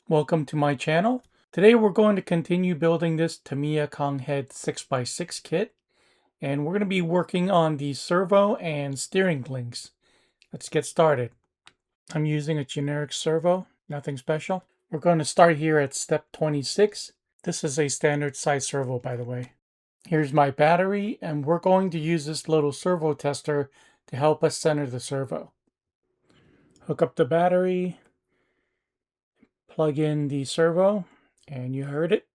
Welcome to my channel. Today we're going to continue building this Tamiya Konghead 6x6 kit, and we're going to be working on the servo and steering links. Let's get started. I'm using a generic servo, nothing special. We're going to start here at step 26. This is a standard size servo, by the way. Here's my battery, and we're going to use this little servo tester to help us center the servo. Hook up the battery, plug in the servo, and you heard it.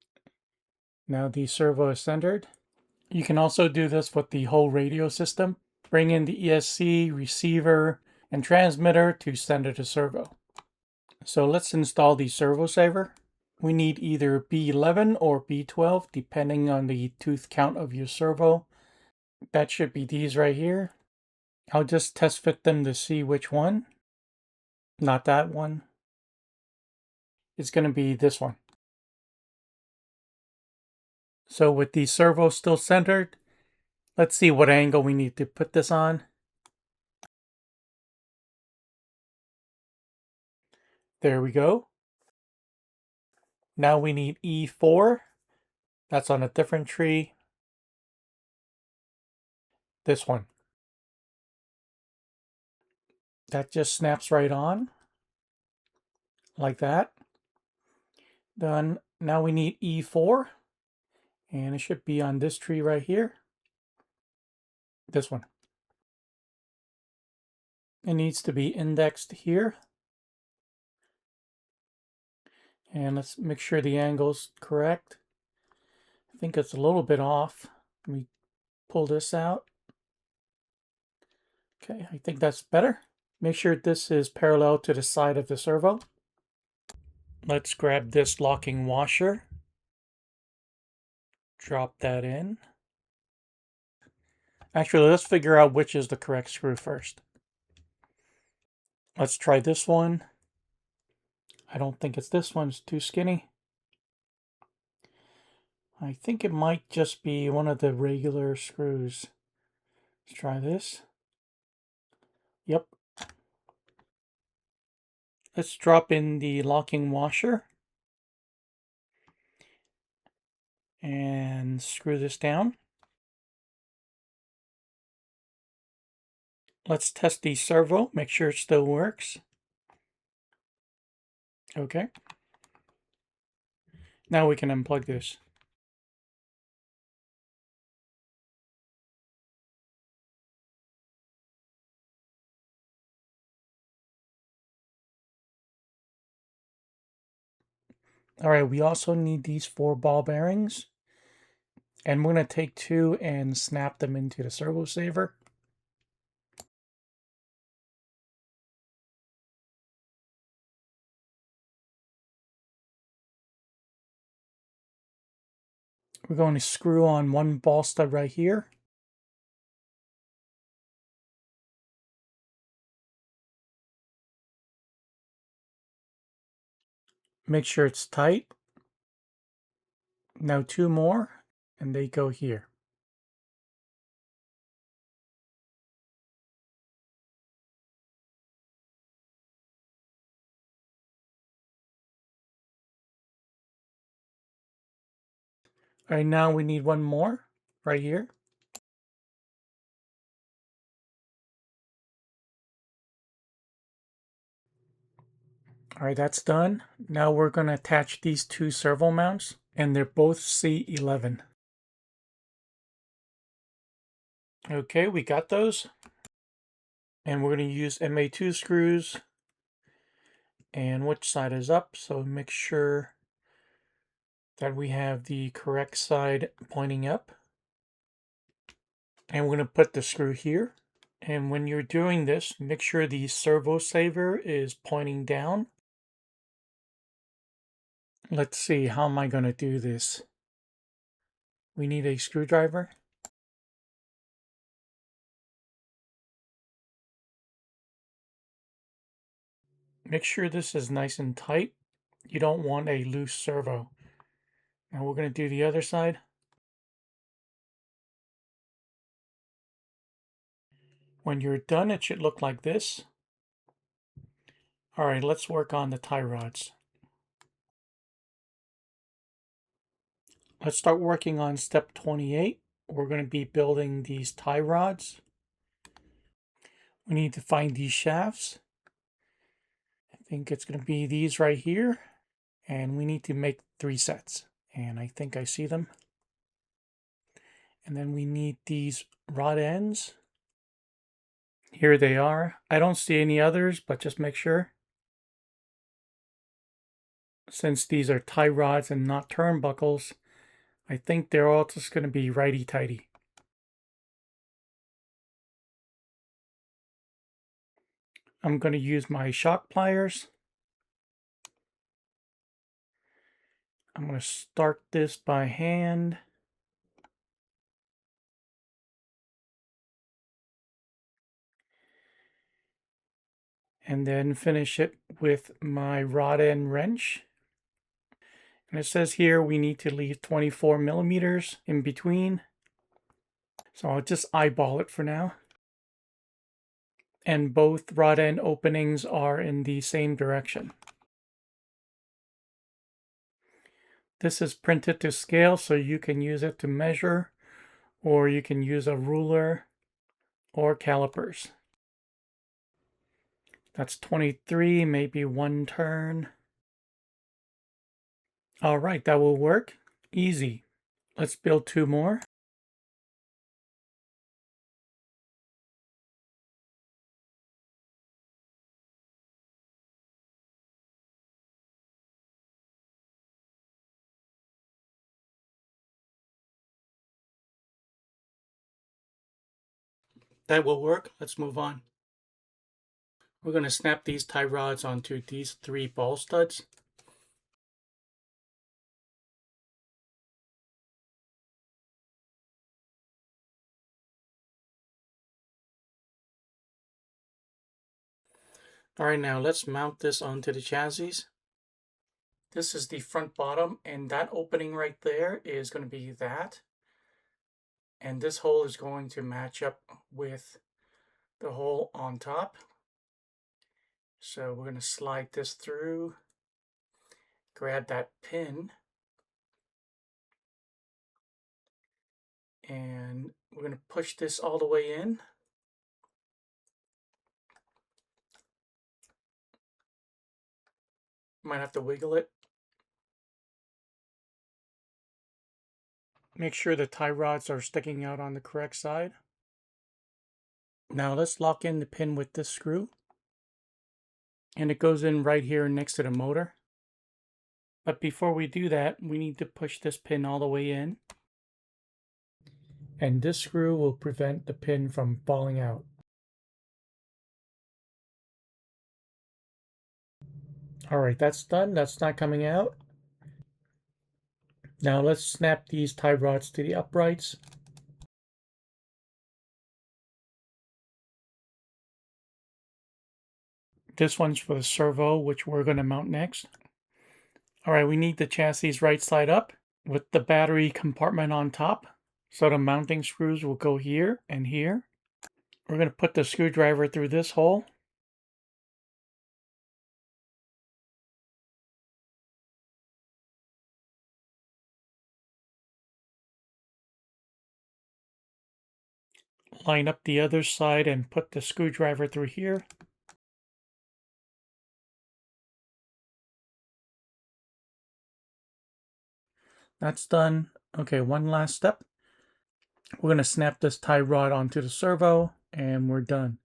Now the servo is centered. You can also do this with the whole radio system. Bring in the ESC, receiver, and transmitter to center the servo. So let's install the servo saver. We need either B11 or B12 depending on the tooth count of your servo. That should be these right here. I'll just test fit them to see which one. Not that one. It's going to be this one. So with the servo still centered, let's see what angle we need to put this on. There we go. Now we need E4. That's on a different tree. This one. That just snaps right on. Like that. Then now we need E4. And it should be on this tree right here. This one. It needs to be indexed here. And let's make sure the angle's correct. I think it's a little bit off. Let me pull this out. Okay, I think that's better. Make sure this is parallel to the side of the servo. Let's grab this locking washer. Drop that in. Actually, let's figure out which is the correct screw first. Let's try this one. I don't think it's this one, it's too skinny. I think it might just be one of the regular screws. Let's try this. Yep. Let's drop in the locking washer. And screw this down. Let's test the servo, make sure it still works. Okay. Now we can unplug this. All right, we also need these 4 ball bearings. And we're going to take 2 and snap them into the servo saver. We're going to screw on 1 ball stud right here. Make sure it's tight. Now 2 more, and they go here. All right, now we need 1 more right here. All right, that's done. Now we're going to attach these 2 servo mounts, and they're both C11. Okay, we got those. And we're going to use MA2 screws. And which side is up? So make sure that we have the correct side pointing up. And we're going to put the screw here. And when you're doing this, make sure the servo saver is pointing down. Let's see, how am I going to do this? We need a screwdriver. Make sure this is nice and tight. You don't want a loose servo. Now we're going to do the other side. When you're done, it should look like this. All right, let's work on the tie rods. Let's start working on step 28. We're going to be building these tie rods. We need to find these shafts. I think it's going to be these right here. And we need to make 3 sets. And I think I see them. And then we need these rod ends. Here they are. I don't see any others, but just make sure. Since these are tie rods and not turnbuckles, I think they're all just going to be righty-tighty. I'm going to use my shock pliers. I'm going to start this by hand. And then finish it with my rod end wrench. And it says here we need to leave 24 millimeters in between. So I'll just eyeball it for now. And both rod end openings are in the same direction. This is printed to scale, so you can use it to measure, or you can use a ruler or calipers. That's 23, maybe 1 turn. All right, that will work. Easy. Let's build 2 more. That will work. Let's move on. We're going to snap these tie rods onto these 3 ball studs. All right, now let's mount this onto the chassis. This is the front bottom, and that opening right there is going to be that. And this hole is going to match up with the hole on top. So we're going to slide this through, grab that pin, and we're going to push this all the way in. Might have to wiggle it. Make sure the tie rods are sticking out on the correct side. Now let's lock in the pin with this screw. And it goes in right here next to the motor. But before we do that, we need to push this pin all the way in. And this screw will prevent the pin from falling out. All right, that's done. That's not coming out. Now let's snap these tie rods to the uprights. This one's for the servo, which we're going to mount next. All right, we need the chassis right side up with the battery compartment on top. So the mounting screws will go here and here. We're going to put the screwdriver through this hole. Line up the other side and put the screwdriver through here. That's done. Okay, one last step. We're going to snap this tie rod onto the servo and we're done.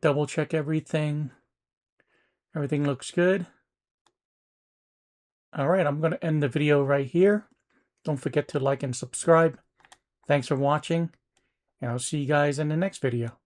Double check everything. Everything looks good. All right, I'm going to end the video right here. Don't forget to like and subscribe. Thanks for watching, and I'll see you guys in the next video.